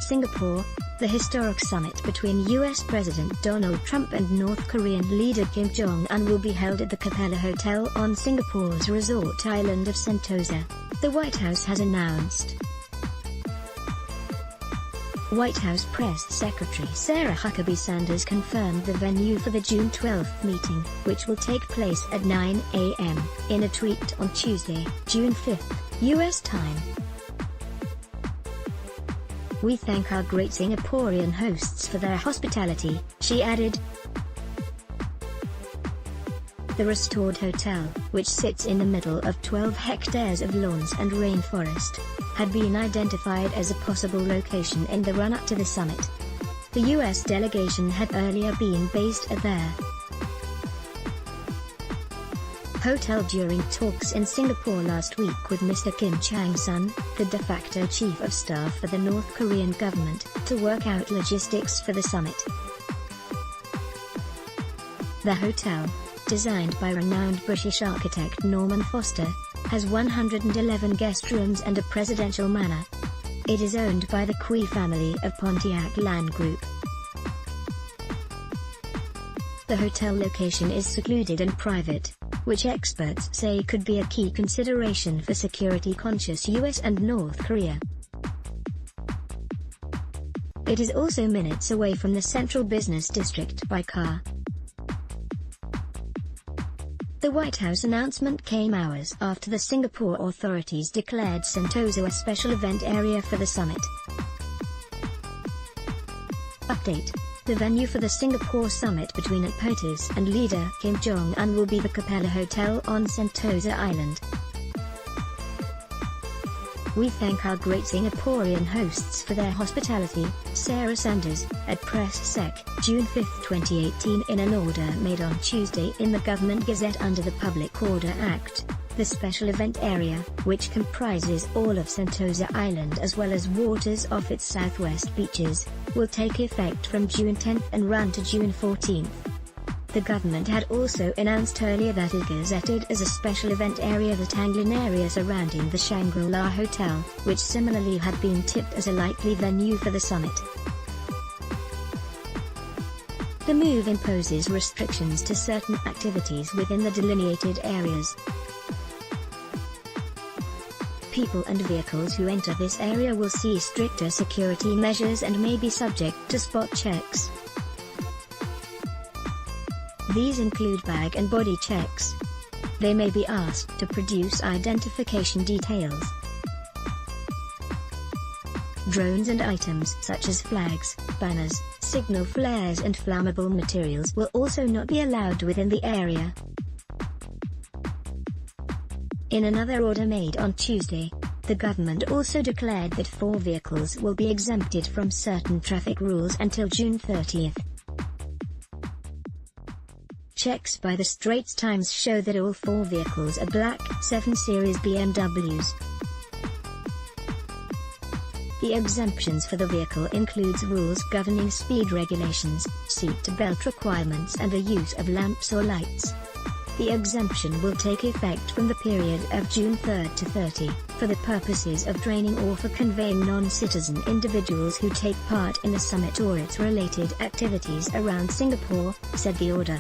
Singapore. The historic summit between US President Donald Trump and North Korean leader Kim Jong-un will be held at the Capella Hotel on Singapore's resort island of Sentosa, the White House has announced. White House Press Secretary Sarah Huckabee Sanders confirmed the venue for the June 12 meeting, which will take place at 9 a.m., in a tweet on Tuesday, June 5, U.S. time. "We thank our great Singaporean hosts for their hospitality," she added. The restored hotel, which sits in the middle of 12 hectares of lawns and rainforest, had been identified as a possible location in the run-up to the summit. The U.S. delegation had earlier been based at their hotel during talks in Singapore last week with Mr. Kim Chang-sun, the de facto chief of staff for the North Korean government, to work out logistics for the summit. The hotel, designed by renowned British architect Norman Foster, has 111 guest rooms and a presidential manor. It is owned by the Kui family of Pontiac Land Group. The hotel location is secluded and private, which experts say could be a key consideration for security-conscious US and North Korea. It is also minutes away from the central business district by car. The White House announcement came hours after the Singapore authorities declared Sentosa a special event area for the summit. Update: the venue for the Singapore summit between POTUS and leader Kim Jong-un will be the Capella Hotel on Sentosa Island. "We thank our great Singaporean hosts for their hospitality," Sarah Sanders, at Press Sec, June 5, 2018 in an order made on Tuesday in the Government Gazette under the Public Order Act. The special event area, which comprises all of Sentosa Island as well as waters off its southwest beaches, will take effect from June 10 and run to June 14. The government had also announced earlier that it gazetted as a special event area the Tanglin area surrounding the Shangri-La Hotel, which similarly had been tipped as a likely venue for the summit. The move imposes restrictions to certain activities within the delineated areas. People and vehicles who enter this area will see stricter security measures and may be subject to spot checks. These include bag and body checks. They may be asked to produce identification details. Drones and items such as flags, banners, signal flares and flammable materials will also not be allowed within the area. In another order made on Tuesday, the government also declared that 4 vehicles will be exempted from certain traffic rules until June 30. Checks by the Straits Times show that all 4 vehicles are black 7 Series BMWs. The exemptions for the vehicle includes rules governing speed regulations, seat belt requirements and the use of lamps or lights. The exemption will take effect from the period of June 3 to 30, for the purposes of training or for conveying non-citizen individuals who take part in the summit or its related activities around Singapore, said the order.